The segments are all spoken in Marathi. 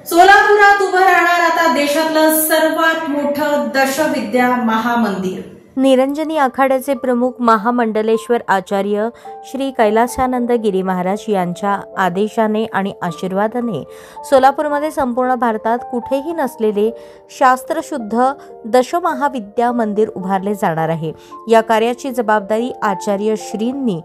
सोलापुरात उभं राहणार आता देशातलं सर्वात मोठं दशविद्या महामंदिर। निरंजनी आखाड्याचे प्रमुख महामंडलेश्वर आचार्य श्री कैलासानंद गिरी महाराज यांच्या आदेशाने आणि आशीर्वादाने सोलापूरमध्ये संपूर्ण भारतात कुठेही नसलेले शास्त्रशुद्ध दशमहाविद्या मंदिर उभारले जाणार आहे। या कार्याची जबाबदारी आचार्य श्रींनी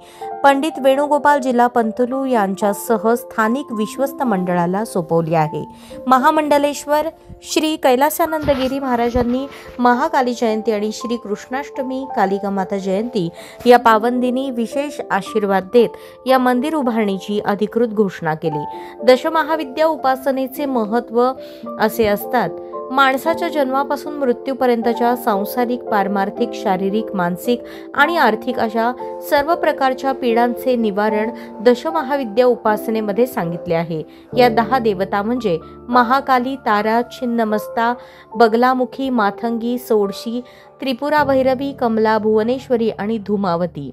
पंडित वेणुगोपाल जिल्हा पंतलू यांच्यासह स्थानिक विश्वस्त मंडळाला सोपवली आहे। महामंडलेश्वर श्री कैलासानंद गिरी महाराजांनी महाकाली जयंती आणि श्री कृष्णाष्टमी कालिका माता जयंती या पावन दिनी विशेष आशीर्वाद देत या मंदिर उभारणीची अधिकृत घोषणा केली। दशमहाविद्या उपासनेचे महत्त्व असे असतात, माणसाच्या जन्मापासून मृत्यूपर्यंतच्या सांसारिक, पारमार्थिक, शारीरिक, मानसिक आणि आर्थिक अशा सर्व प्रकारच्या पीडांचे निवारण दशमहाविद्या उपासनेमध्ये सांगितले आहे। या 10 देवता म्हणजे महाकाली, तारा, छिन्नमस्ता, बगलामुखी, मातंगी, सोडशी, त्रिपुरा भैरवी, कमला, भुवनेश्वरी आणि धूमावती।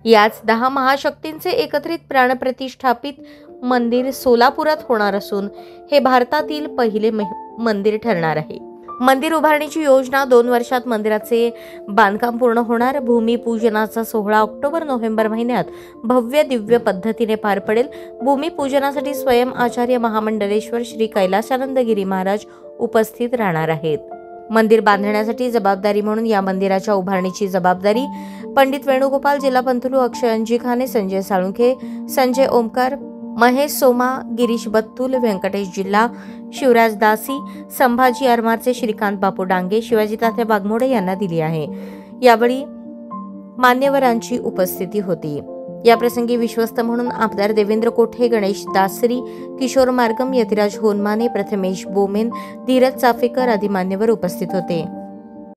याच 10 महाशक्तींचे एकत्रित प्राणप्रतिष्ठापित मंदिर सोलापुरात होणार असून हे भारतातील पहिले मंदिर ठरणार आहे। मंदिर उभारणीची योजना 2 वर्षात मंदिराचे बांधकाम पूर्ण होणार। भूमिपूजनाचा सोहळा ऑक्टोबर-नोव्हेंबर महिन्यात भव्य दिव्य पद्धतीने पार पडेल। भूमिपूजनासाठी स्वयं आचार्य महामंडलेश्वर श्री कैलासानंद गिरी महाराज उपस्थित राहणार आहेत। मंदिर बांधण्यासाठी जबाबदारी म्हणून या मंदिराच्या उभारणीची जबाबदारी पंडित वेणुगोपाल जिल्हा पंतलू, अक्षय अंजिखाने, संजय साळुंखे, संजय ओमकार, महेश सोमा, गिरीश बत्तुल, व्यंकटेश जिल्हा, शिवराज दासी, संभाजी आरमारचे श्रीकांत बापू डांगे, शिवाजी तात्या बागमोडे यांना दिली आहे। यावेळी मान्यवरांची उपस्थिती होती। याप्रसंगी विश्वस्त म्हणून आमदार देवेंद्र कोठे, गणेश दासरी, किशोर मार्गम, यतिराज होनमाने, प्रथमेश बोमेन, धीरज चाफेकर आदी मान्यवर उपस्थित होते।